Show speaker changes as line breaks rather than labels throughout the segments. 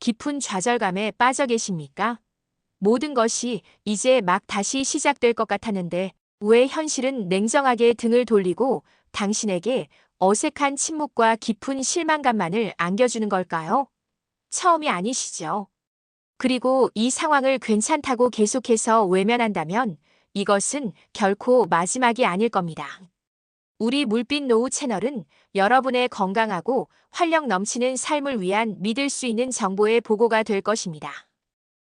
깊은 좌절감에 빠져 계십니까? 모든 것이 이제 막 다시 시작될 것 같았는데 왜 현실은 냉정하게 등을 돌리고 당신에게 어색한 침묵과 깊은 실망감만을 안겨주는 걸까요? 처음이 아니시죠. 그리고 이 상황을 괜찮다고 계속해서 외면한다면 이것은 결코 마지막이 아닐 겁니다. 우리 물빛 노후 채널은 여러분의 건강하고 활력 넘치는 삶을 위한 믿을 수 있는 정보의 보고가 될 것입니다.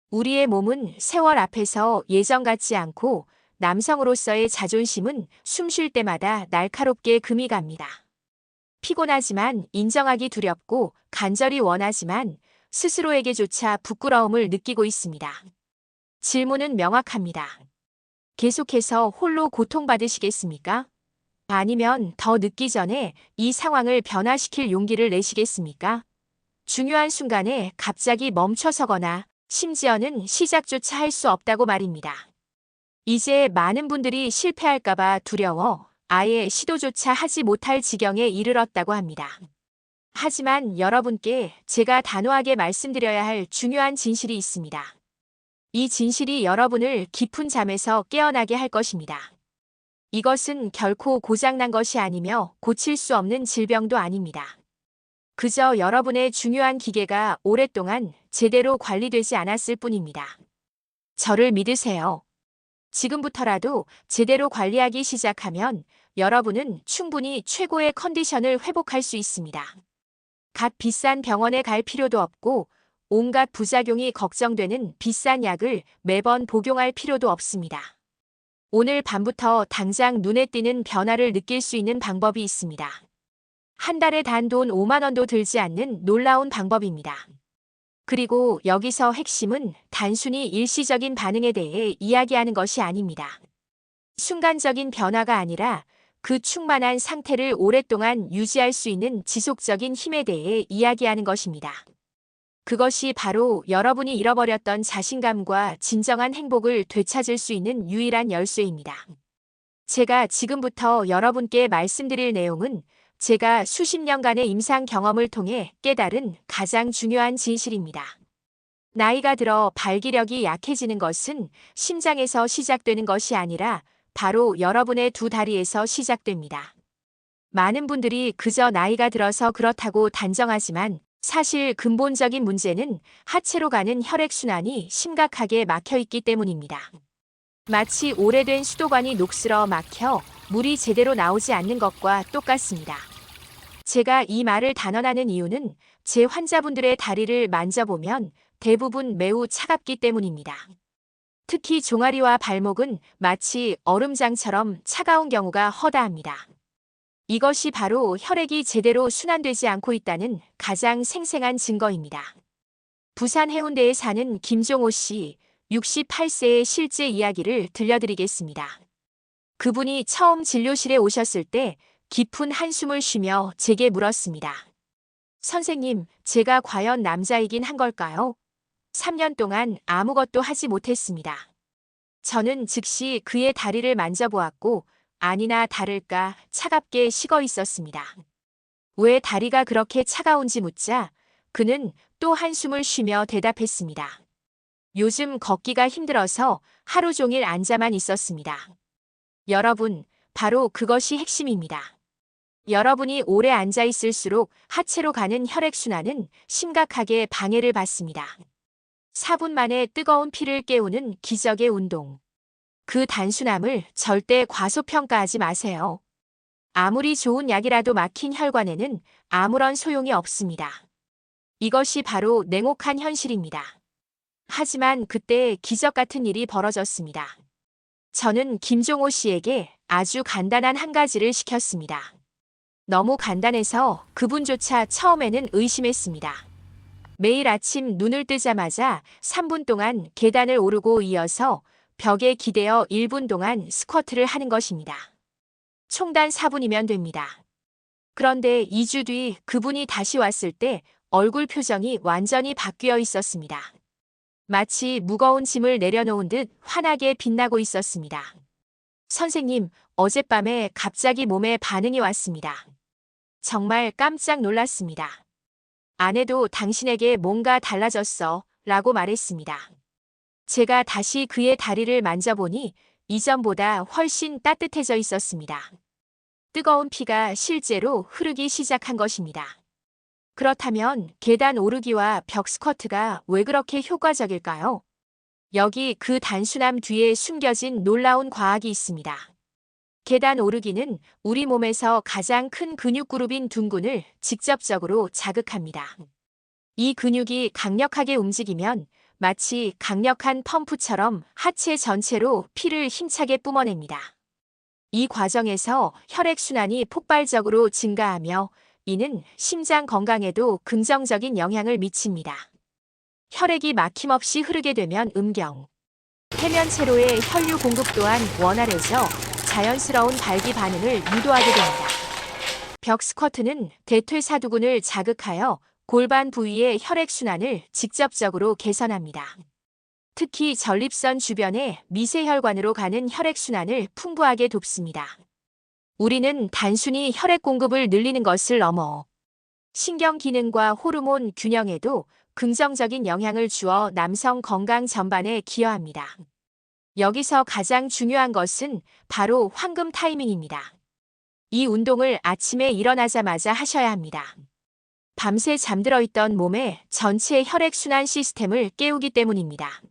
우리의 몸은 세월 앞에서 예전 같지 않고 남성으로서의 자존심은 숨쉴 때마다 날카롭게 금이 갑니다. 피곤하지만 인정하기 두렵고 간절히 원하지만 스스로에게조차 부끄러움을 느끼고 있습니다. 질문은 명확합니다. 계속해서 홀로 고통받으시겠습니까? 아니면 더 늦기 전에 이 상황을 변화시킬 용기를 내시겠습니까? 중요한 순간에 갑자기 멈춰서거나 심지어는 시작조차 할 수 없다고 말입니다. 이제 많은 분들이 실패할까봐 두려워 아예 시도조차 하지 못할 지경에 이르렀다고 합니다. 하지만 여러분께 제가 단호하게 말씀드려야 할 중요한 진실이 있습니다. 이 진실이 여러분을 깊은 잠에서 깨어나게 할 것입니다. 이것은 결코 고장난 것이 아니며 고칠 수 없는 질병도 아닙니다. 그저 여러분의 중요한 기계가 오랫동안 제대로 관리되지 않았을 뿐입니다. 저를 믿으세요. 지금부터라도 제대로 관리하기 시작하면 여러분은 충분히 최고의 컨디션을 회복할 수 있습니다. 값 비싼 병원에 갈 필요도 없고 온갖 부작용이 걱정되는 비싼 약을 매번 복용할 필요도 없습니다. 오늘 밤부터 당장 눈에 띄는 변화를 느낄 수 있는 방법이 있습니다. 한 달에 단 돈 5만 원도 들지 않는 놀라운 방법입니다. 그리고 여기서 핵심은 단순히 일시적인 반응에 대해 이야기하는 것이 아닙니다. 순간적인 변화가 아니라 그 충만한 상태를 오랫동안 유지할 수 있는 지속적인 힘에 대해 이야기하는 것입니다. 그것이 바로 여러분이 잃어버렸던 자신감과 진정한 행복을 되찾을 수 있는 유일한 열쇠입니다. 제가 지금부터 여러분께 말씀드릴 내용은 제가 수십 년간의 임상 경험을 통해 깨달은 가장 중요한 진실입니다. 나이가 들어 발기력이 약해지는 것은 심장에서 시작되는 것이 아니라 바로 여러분의 두 다리에서 시작됩니다. 많은 분들이 그저 나이가 들어서 그렇다고 단정하지만 사실 근본적인 문제는 하체로 가는 혈액순환이 심각하게 막혀 있기 때문입니다. 마치 오래된 수도관이 녹슬어 막혀 물이 제대로 나오지 않는 것과 똑같습니다. 제가 이 말을 단언하는 이유는 제 환자분들의 다리를 만져보면 대부분 매우 차갑기 때문입니다. 특히 종아리와 발목은 마치 얼음장처럼 차가운 경우가 허다합니다. 이것이 바로 혈액이 제대로 순환되지 않고 있다는 가장 생생한 증거입니다. 부산 해운대에 사는 김종호 씨, 68세의 실제 이야기를 들려드리겠습니다. 그분이 처음 진료실에 오셨을 때 깊은 한숨을 쉬며 제게 물었습니다. 선생님, 제가 과연 남자이긴 한 걸까요? 3년 동안 아무것도 하지 못했습니다. 저는 즉시 그의 다리를 만져보았고 아니나 다를까 차갑게 식어 있었습니다. 왜 다리가 그렇게 차가운지 묻자 그는 또 한숨을 쉬며 대답했습니다. 요즘 걷기가 힘들어서 하루 종일 앉아만 있었습니다. 여러분, 바로 그것이 핵심입니다. 여러분이 오래 앉아 있을수록 하체로 가는 혈액순환은 심각하게 방해를 받습니다. 4분 만에 뜨거운 피를 깨우는 기적의 운동. 그 단순함을 절대 과소평가하지 마세요. 아무리 좋은 약이라도 막힌 혈관에는 아무런 소용이 없습니다. 이것이 바로 냉혹한 현실입니다. 하지만 그때 기적 같은 일이 벌어졌습니다. 저는 김종호 씨에게 아주 간단한 한 가지를 시켰습니다. 너무 간단해서 그분조차 처음에는 의심했습니다. 매일 아침 눈을 뜨자마자 3분 동안 계단을 오르고 이어서 벽에 기대어 1분 동안 스쿼트를 하는 것입니다. 총단 4분이면 됩니다. 그런데 2주 뒤 그분이 다시 왔을 때 얼굴 표정이 완전히 바뀌어 있었습니다. 마치 무거운 짐을 내려놓은 듯 환하게 빛나고 있었습니다. 선생님, 어젯밤에 갑자기 몸에 반응이 왔습니다. 정말 깜짝 놀랐습니다. 아내도 당신에게 뭔가 달라졌어 라고 말했습니다. 제가 다시 그의 다리를 만져보니 이전보다 훨씬 따뜻해져 있었습니다. 뜨거운 피가 실제로 흐르기 시작한 것입니다. 그렇다면 계단 오르기와 벽 스쿼트가 왜 그렇게 효과적일까요? 여기 그 단순함 뒤에 숨겨진 놀라운 과학이 있습니다. 계단 오르기는 우리 몸에서 가장 큰 근육 그룹인 둔근을 직접적으로 자극합니다. 이 근육이 강력하게 움직이면 마치 강력한 펌프처럼 하체 전체로 피를 힘차게 뿜어냅니다. 이 과정에서 혈액순환이 폭발적으로 증가하며 이는 심장 건강에도 긍정적인 영향을 미칩니다. 혈액이 막힘없이 흐르게 되면 해면 체로의 혈류 공급 또한 원활해져 자연스러운 발기 반응을 유도하게 됩니다. 벽 스쿼트는 대퇴사두근을 자극하여 골반 부위의 혈액순환을 직접적으로 개선합니다. 특히 전립선 주변에 미세혈관으로 가는 혈액순환을 풍부하게 돕습니다. 우리는 단순히 혈액 공급을 늘리는 것을 넘어 신경 기능과 호르몬 균형에도 긍정적인 영향을 주어 남성 건강 전반에 기여합니다. 여기서 가장 중요한 것은 바로 황금 타이밍입니다. 이 운동을 아침에 일어나자마자 하셔야 합니다. 밤새 잠들어 있던 몸의 전체 혈액순환 시스템을 깨우기 때문입니다.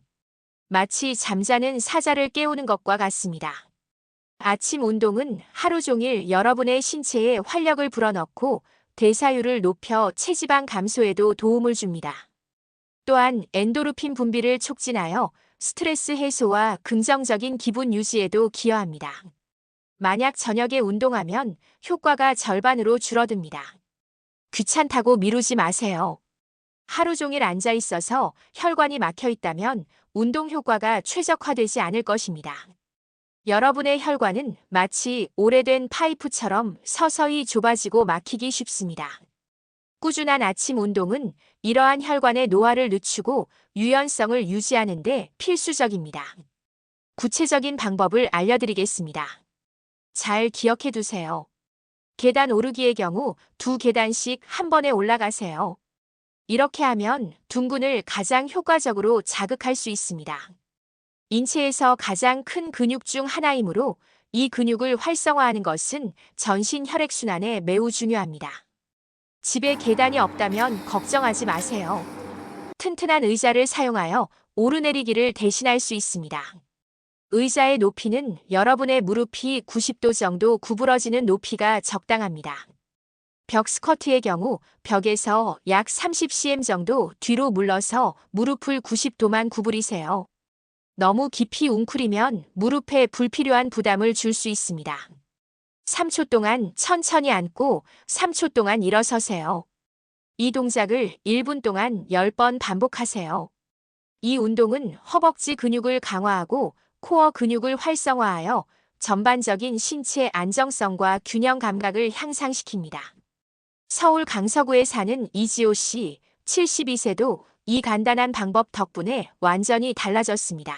마치 잠자는 사자를 깨우는 것과 같습니다. 아침 운동은 하루 종일 여러분의 신체에 활력을 불어넣고 대사율을 높여 체지방 감소에도 도움을 줍니다. 또한 엔도르핀 분비를 촉진하여 스트레스 해소와 긍정적인 기분 유지에도 기여합니다. 만약 저녁에 운동하면 효과가 절반으로 줄어듭니다. 귀찮다고 미루지 마세요. 하루 종일 앉아 있어서 혈관이 막혀 있다면 운동 효과가 최적화되지 않을 것입니다. 여러분의 혈관은 마치 오래된 파이프처럼 서서히 좁아지고 막히기 쉽습니다. 꾸준한 아침 운동은 이러한 혈관의 노화를 늦추고 유연성을 유지하는 데 필수적입니다. 구체적인 방법을 알려드리겠습니다. 잘 기억해 두세요. 계단 오르기의 경우 2계단씩 한 번에 올라가세요. 이렇게 하면 둔근을 가장 효과적으로 자극할 수 있습니다. 인체에서 가장 큰 근육 중 하나이므로 이 근육을 활성화하는 것은 전신 혈액순환에 매우 중요합니다. 집에 계단이 없다면 걱정하지 마세요. 튼튼한 의자를 사용하여 오르내리기를 대신할 수 있습니다. 의자의 높이는 여러분의 무릎이 90도 정도 구부러지는 높이가 적당합니다. 벽 스쿼트의 경우 벽에서 약 30cm 정도 뒤로 물러서 무릎을 90도만 구부리세요. 너무 깊이 웅크리면 무릎에 불필요한 부담을 줄 수 있습니다. 3초 동안 천천히 앉고 3초 동안 일어서세요. 이 동작을 1분 동안 10번 반복하세요. 이 운동은 허벅지 근육을 강화하고 코어 근육을 활성화하여 전반적인 신체 안정성과 균형 감각을 향상시킵니다. 서울 강서구에 사는 이지호 씨, 72세도 이 간단한 방법 덕분에 완전히 달라졌습니다.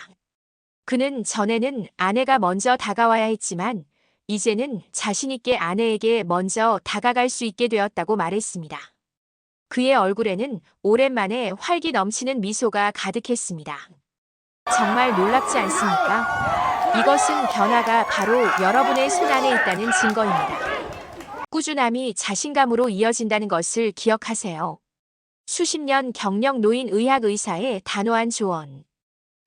그는 전에는 아내가 먼저 다가와야 했지만 이제는 자신있게 아내에게 먼저 다가갈 수 있게 되었다고 말했습니다. 그의 얼굴에는 오랜만에 활기 넘치는 미소가 가득했습니다. 정말 놀랍지 않습니까? 이것은 변화가 바로 여러분의 손 안에 있다는 증거입니다. 꾸준함이 자신감으로 이어진다는 것을 기억하세요. 수십 년 경력 노인 의학 의사의 단호한 조언.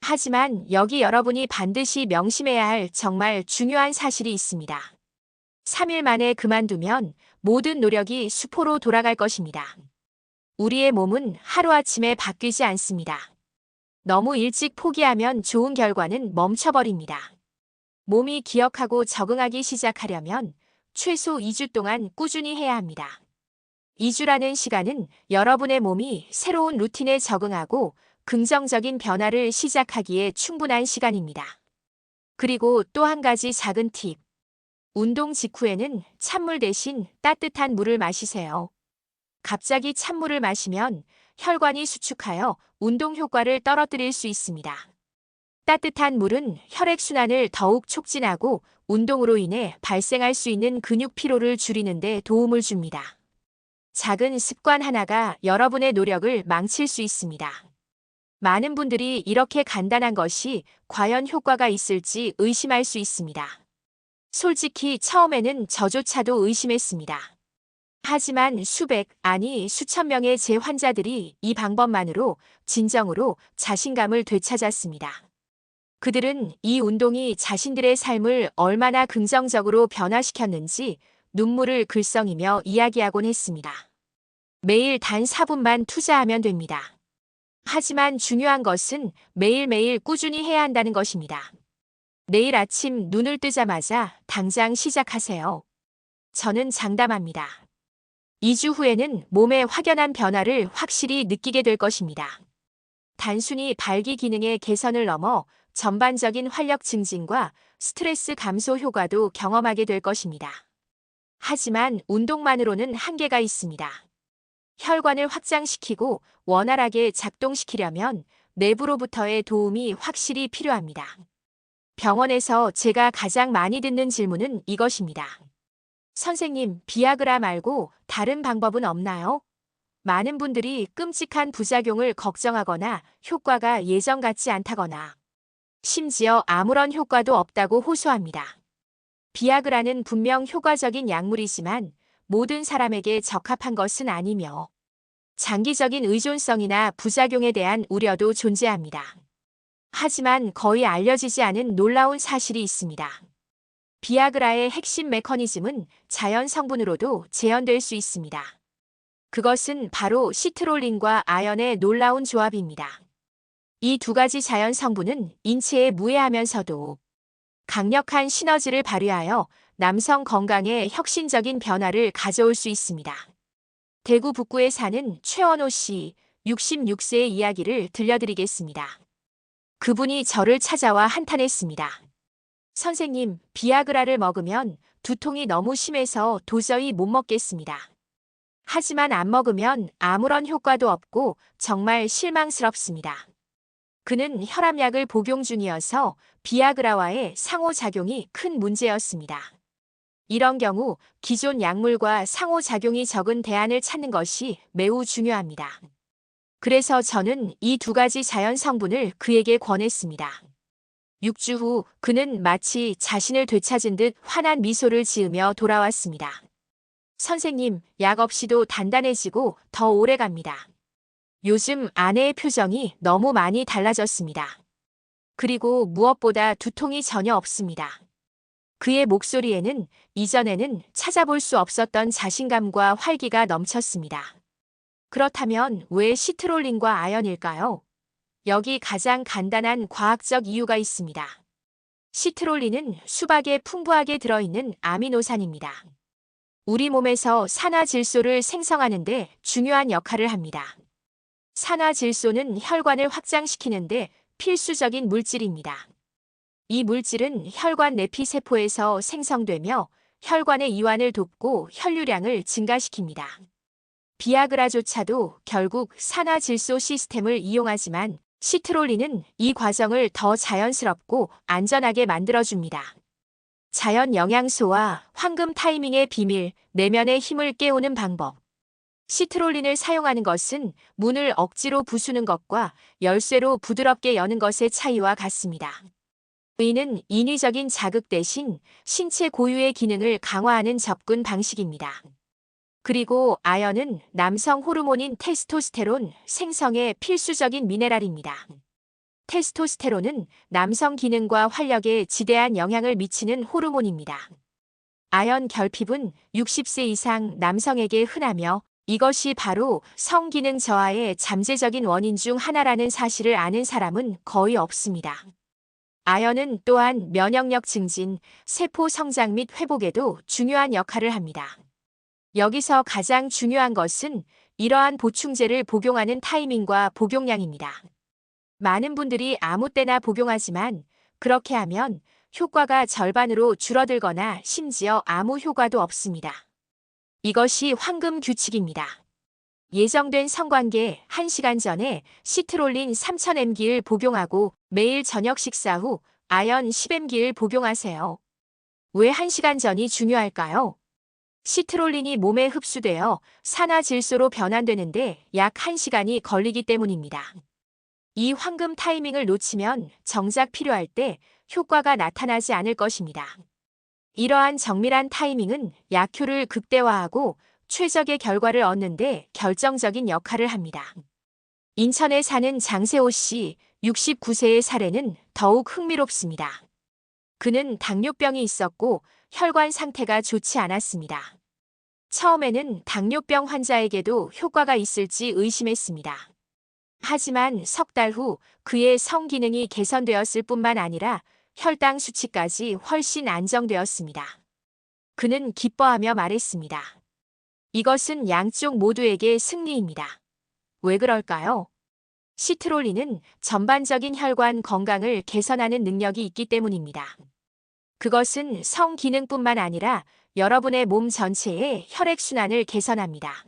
하지만 여기 여러분이 반드시 명심해야 할 정말 중요한 사실이 있습니다. 3일 만에 그만두면 모든 노력이 수포로 돌아갈 것입니다. 우리의 몸은 하루아침에 바뀌지 않습니다. 너무 일찍 포기하면 좋은 결과는 멈춰버립니다. 몸이 기억하고 적응하기 시작하려면 최소 2주 동안 꾸준히 해야 합니다. 2주라는 시간은 여러분의 몸이 새로운 루틴에 적응하고 긍정적인 변화를 시작하기에 충분한 시간입니다. 그리고 또 한 가지 작은 팁. 운동 직후에는 찬물 대신 따뜻한 물을 마시세요. 갑자기 찬물을 마시면 혈관이 수축하여 운동 효과를 떨어뜨릴 수 있습니다. 따뜻한 물은 혈액순환을 더욱 촉진하고 운동으로 인해 발생할 수 있는 근육 피로를 줄이는 데 도움을 줍니다. 작은 습관 하나가 여러분의 노력을 망칠 수 있습니다. 많은 분들이 이렇게 간단한 것이 과연 효과가 있을지 의심할 수 있습니다. 솔직히 처음에는 저조차도 의심했습니다. 하지만 수백, 아니 수천 명의 제 환자들이 이 방법만으로 진정으로 자신감을 되찾았습니다. 그들은 이 운동이 자신들의 삶을 얼마나 긍정적으로 변화시켰는지 눈물을 글썽이며 이야기하곤 했습니다. 매일 단 4분만 투자하면 됩니다. 하지만 중요한 것은 매일매일 꾸준히 해야 한다는 것입니다. 내일 아침 눈을 뜨자마자 당장 시작하세요. 저는 장담합니다. 2주 후에는 몸의 확연한 변화를 확실히 느끼게 될 것입니다. 단순히 발기 기능의 개선을 넘어 전반적인 활력 증진과 스트레스 감소 효과도 경험하게 될 것입니다. 하지만 운동만으로는 한계가 있습니다. 혈관을 확장시키고 원활하게 작동시키려면 내부로부터의 도움이 확실히 필요합니다. 병원에서 제가 가장 많이 듣는 질문은 이것입니다. 선생님, 비아그라 말고 다른 방법은 없나요? 많은 분들이 끔찍한 부작용을 걱정하거나 효과가 예전 같지 않다거나 심지어 아무런 효과도 없다고 호소합니다. 비아그라는 분명 효과적인 약물이지만 모든 사람에게 적합한 것은 아니며 장기적인 의존성이나 부작용에 대한 우려도 존재합니다. 하지만 거의 알려지지 않은 놀라운 사실이 있습니다. 비아그라의 핵심 메커니즘은 자연 성분으로도 재현될 수 있습니다. 그것은 바로 시트롤린과 아연의 놀라운 조합입니다. 이 두 가지 자연 성분은 인체에 무해하면서도 강력한 시너지를 발휘하여 남성 건강에 혁신적인 변화를 가져올 수 있습니다. 대구 북구에 사는 최원호 씨, 66세의 이야기를 들려드리겠습니다. 그분이 저를 찾아와 한탄했습니다. 선생님, 비아그라를 먹으면 두통이 너무 심해서 도저히 못 먹겠습니다. 하지만 안 먹으면 아무런 효과도 없고 정말 실망스럽습니다. 그는 혈압약을 복용 중이어서 비아그라와의 상호작용이 큰 문제였습니다. 이런 경우 기존 약물과 상호작용이 적은 대안을 찾는 것이 매우 중요합니다. 그래서 저는 이 두 가지 자연 성분을 그에게 권했습니다. 6주 후 그는 마치 자신을 되찾은 듯 환한 미소를 지으며 돌아왔습니다. 선생님, 약 없이도 단단해지고 더 오래 갑니다. 요즘 아내의 표정이 너무 많이 달라졌습니다. 그리고 무엇보다 두통이 전혀 없습니다. 그의 목소리에는 이전에는 찾아볼 수 없었던 자신감과 활기가 넘쳤습니다. 그렇다면 왜 시트롤린과 아연일까요? 여기 가장 간단한 과학적 이유가 있습니다. 시트롤린은 수박에 풍부하게 들어있는 아미노산입니다. 우리 몸에서 산화질소를 생성하는 데 중요한 역할을 합니다. 산화질소는 혈관을 확장시키는데 필수적인 물질입니다. 이 물질은 혈관 내피세포에서 생성되며 혈관의 이완을 돕고 혈류량을 증가시킵니다. 비아그라조차도 결국 산화질소 시스템을 이용하지만 시트롤린은 이 과정을 더 자연스럽고 안전하게 만들어줍니다. 자연 영양소와 황금 타이밍의 비밀, 내면의 힘을 깨우는 방법. 시트롤린을 사용하는 것은 문을 억지로 부수는 것과 열쇠로 부드럽게 여는 것의 차이와 같습니다. 이는 인위적인 자극 대신 신체 고유의 기능을 강화하는 접근 방식입니다. 그리고 아연은 남성 호르몬인 테스토스테론 생성의 필수적인 미네랄입니다. 테스토스테론은 남성 기능과 활력에 지대한 영향을 미치는 호르몬입니다. 아연 결핍은 60세 이상 남성에게 흔하며 이것이 바로 성기능 저하의 잠재적인 원인 중 하나라는 사실을 아는 사람은 거의 없습니다. 아연은 또한 면역력 증진, 세포 성장 및 회복에도 중요한 역할을 합니다. 여기서 가장 중요한 것은 이러한 보충제를 복용하는 타이밍과 복용량입니다. 많은 분들이 아무 때나 복용하지만 그렇게 하면 효과가 절반으로 줄어들거나 심지어 아무 효과도 없습니다. 이것이 황금 규칙입니다. 예정된 성관계 1시간 전에 시트롤린 3000mg를 복용하고 매일 저녁 식사 후 아연 10mg를 복용하세요. 왜 1시간 전이 중요할까요? 시트롤린이 몸에 흡수되어 산화질소로 변환되는데 약 1시간이 걸리기 때문입니다. 이 황금 타이밍을 놓치면 정작 필요할 때 효과가 나타나지 않을 것입니다. 이러한 정밀한 타이밍은 약효를 극대화하고 최적의 결과를 얻는데 결정적인 역할을 합니다. 인천에 사는 장세호 씨 69세의 사례는 더욱 흥미롭습니다. 그는 당뇨병이 있었고 혈관 상태가 좋지 않았습니다. 처음에는 당뇨병 환자에게도 효과가 있을지 의심했습니다. 하지만 석 달 후 그의 성기능이 개선되었을 뿐만 아니라 혈당 수치까지 훨씬 안정되었습니다. 그는 기뻐하며 말했습니다. 이것은 양쪽 모두에게 승리입니다. 왜 그럴까요? 시트롤린은 전반적인 혈관 건강을 개선하는 능력이 있기 때문입니다. 그것은 성기능뿐만 아니라 여러분의 몸 전체의 혈액순환을 개선합니다.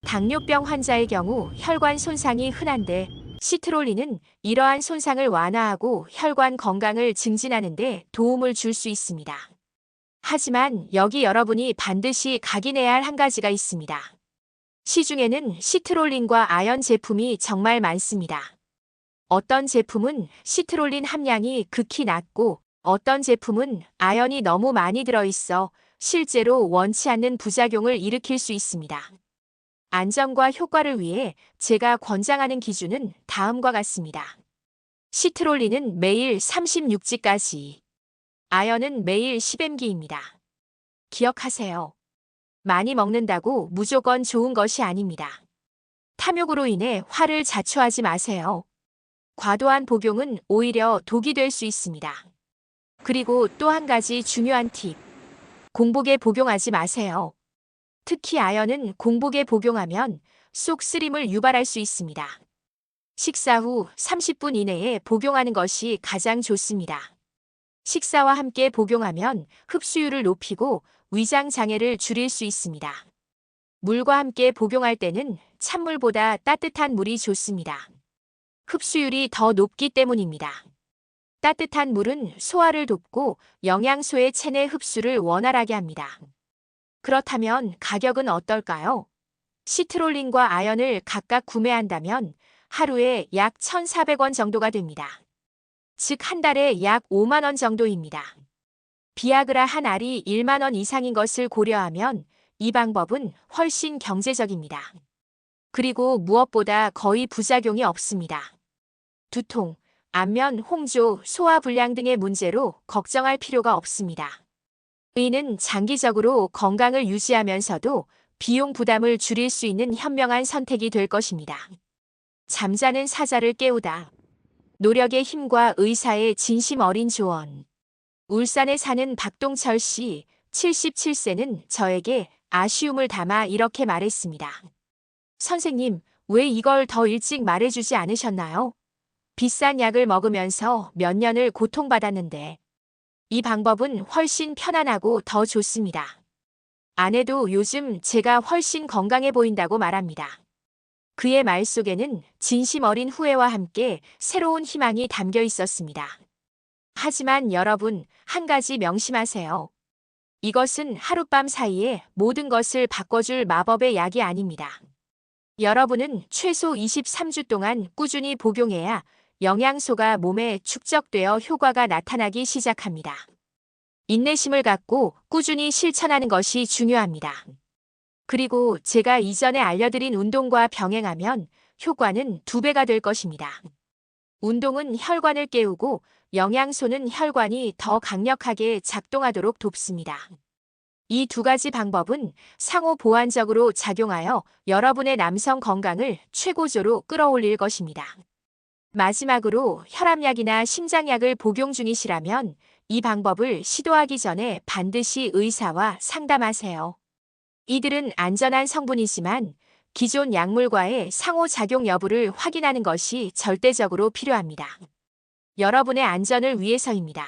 당뇨병 환자의 경우 혈관 손상이 흔한데 시트롤린은 이러한 손상을 완화하고 혈관 건강을 증진하는 데 도움을 줄 수 있습니다. 하지만 여기 여러분이 반드시 각인해야 할 한 가지가 있습니다. 시중에는 시트롤린과 아연 제품이 정말 많습니다. 어떤 제품은 시트롤린 함량이 극히 낮고 어떤 제품은 아연이 너무 많이 들어있어 실제로 원치 않는 부작용을 일으킬 수 있습니다. 안전과 효과를 위해 제가 권장하는 기준은 다음과 같습니다. 시트롤린은 매일 36g까지, 아연은 매일 10mg입니다. 기억하세요. 많이 먹는다고 무조건 좋은 것이 아닙니다. 탐욕으로 인해 화를 자초하지 마세요. 과도한 복용은 오히려 독이 될 수 있습니다. 그리고 또 한 가지 중요한 팁. 공복에 복용하지 마세요. 특히 아연은 공복에 복용하면 속 쓰림을 유발할 수 있습니다. 식사 후 30분 이내에 복용하는 것이 가장 좋습니다. 식사와 함께 복용하면 흡수율을 높이고 위장 장애를 줄일 수 있습니다. 물과 함께 복용할 때는 찬물보다 따뜻한 물이 좋습니다. 흡수율이 더 높기 때문입니다. 따뜻한 물은 소화를 돕고 영양소의 체내 흡수를 원활하게 합니다. 그렇다면 가격은 어떨까요? 시트롤린과 아연을 각각 구매한다면 하루에 약 1,400원 정도가 됩니다. 즉 한 달에 약 5만 원 정도입니다. 비아그라 한 알이 1만 원 이상인 것을 고려하면 이 방법은 훨씬 경제적입니다. 그리고 무엇보다 거의 부작용이 없습니다. 두통, 안면, 홍조, 소화불량 등의 문제로 걱정할 필요가 없습니다. 이는 장기적으로 건강을 유지하면서도 비용 부담을 줄일 수 있는 현명한 선택이 될 것입니다. 잠자는 사자를 깨우다. 노력의 힘과 의사의 진심 어린 조언. 울산에 사는 박동철 씨, 77세는 저에게 아쉬움을 담아 이렇게 말했습니다. 선생님, 왜 이걸 더 일찍 말해주지 않으셨나요? 비싼 약을 먹으면서 몇 년을 고통받았는데. 이 방법은 훨씬 편안하고 더 좋습니다. 아내도 요즘 제가 훨씬 건강해 보인다고 말합니다. 그의 말 속에는 진심 어린 후회와 함께 새로운 희망이 담겨 있었습니다. 하지만 여러분, 한 가지 명심하세요. 이것은 하룻밤 사이에 모든 것을 바꿔줄 마법의 약이 아닙니다. 여러분은 최소 23주 동안 꾸준히 복용해야 영양소가 몸에 축적되어 효과가 나타나기 시작합니다. 인내심을 갖고 꾸준히 실천하는 것이 중요합니다. 그리고 제가 이전에 알려드린 운동과 병행하면 효과는 2배가 될 것입니다. 운동은 혈관을 깨우고 영양소는 혈관이 더 강력하게 작동하도록 돕습니다. 이 두 가지 방법은 상호 보완적으로 작용하여 여러분의 남성 건강을 최고조로 끌어올릴 것입니다. 마지막으로 혈압약이나 심장약을 복용 중이시라면 이 방법을 시도하기 전에 반드시 의사와 상담하세요. 이들은 안전한 성분이지만 기존 약물과의 상호작용 여부를 확인하는 것이 절대적으로 필요합니다. 여러분의 안전을 위해서입니다.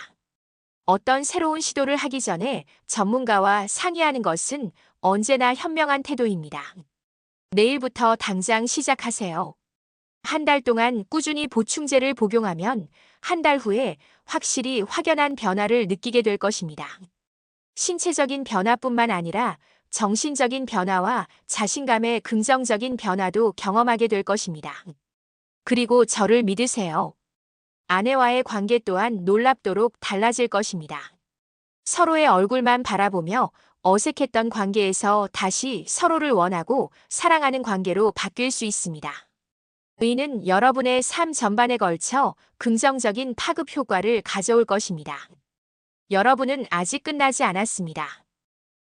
어떤 새로운 시도를 하기 전에 전문가와 상의하는 것은 언제나 현명한 태도입니다. 내일부터 당장 시작하세요. 한 달 동안 꾸준히 보충제를 복용하면 한 달 후에 확실히 확연한 변화를 느끼게 될 것입니다. 신체적인 변화뿐만 아니라 정신적인 변화와 자신감의 긍정적인 변화도 경험하게 될 것입니다. 그리고 저를 믿으세요. 아내와의 관계 또한 놀랍도록 달라질 것입니다. 서로의 얼굴만 바라보며 어색했던 관계에서 다시 서로를 원하고 사랑하는 관계로 바뀔 수 있습니다. 의는 여러분의 삶 전반에 걸쳐 긍정적인 파급 효과를 가져올 것입니다. 여러분은 아직 끝나지 않았습니다.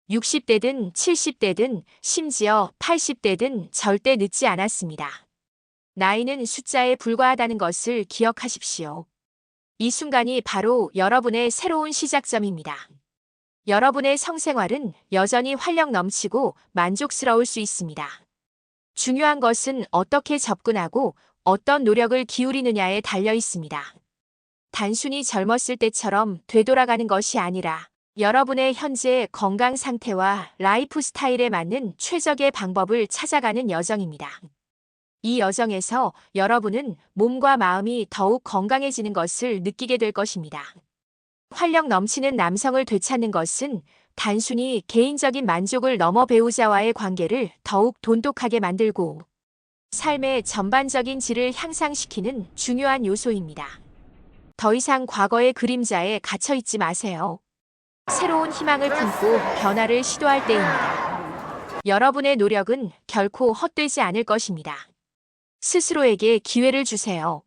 60대든 70대든 심지어 80대든 절대 늦지 않았습니다. 나이는 숫자에 불과하다는 것을 기억하십시오. 이 순간이 바로 여러분의 새로운 시작점입니다. 여러분의 성생활은 여전히 활력 넘치고 만족스러울 수 있습니다. 중요한 것은 어떻게 접근하고 어떤 노력을 기울이느냐에 달려 있습니다. 단순히 젊었을 때처럼 되돌아가는 것이 아니라 여러분의 현재 건강 상태와 라이프 스타일에 맞는 최적의 방법을 찾아가는 여정입니다. 이 여정에서 여러분은 몸과 마음이 더욱 건강해지는 것을 느끼게 될 것입니다. 활력 넘치는 남성을 되찾는 것은 단순히 개인적인 만족을 넘어 배우자와의 관계를 더욱 돈독하게 만들고 삶의 전반적인 질을 향상시키는 중요한 요소입니다. 더 이상 과거의 그림자에 갇혀 있지 마세요. 새로운 희망을 품고 변화를 시도할 때입니다. 여러분의 노력은 결코 헛되지 않을 것입니다. 스스로에게 기회를 주세요.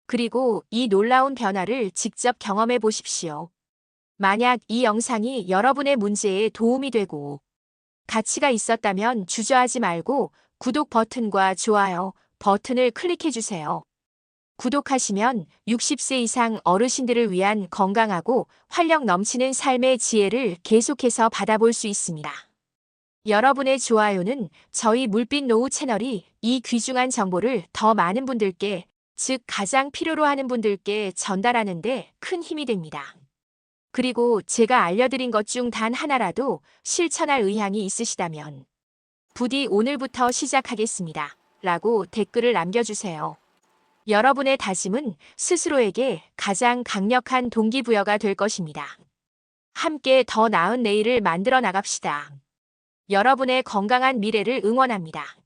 그리고 이 놀라운 변화를 직접 경험해 보십시오. 만약 이 영상이 여러분의 문제에 도움이 되고 가치가 있었다면 주저하지 말고 구독 버튼과 좋아요 버튼을 클릭해 주세요. 구독하시면 60세 이상 어르신들을 위한 건강하고 활력 넘치는 삶의 지혜를 계속해서 받아볼 수 있습니다. 여러분의 좋아요는 저희 물빛 노후 채널이 이 귀중한 정보를 더 많은 분들께, 즉 가장 필요로 하는 분들께 전달하는 데 큰 힘이 됩니다. 그리고 제가 알려드린 것 중 단 하나라도 실천할 의향이 있으시다면 부디 오늘부터 시작하겠습니다. 라고 댓글을 남겨주세요. 여러분의 다짐은 스스로에게 가장 강력한 동기부여가 될 것입니다. 함께 더 나은 내일을 만들어 나갑시다. 여러분의 건강한 미래를 응원합니다.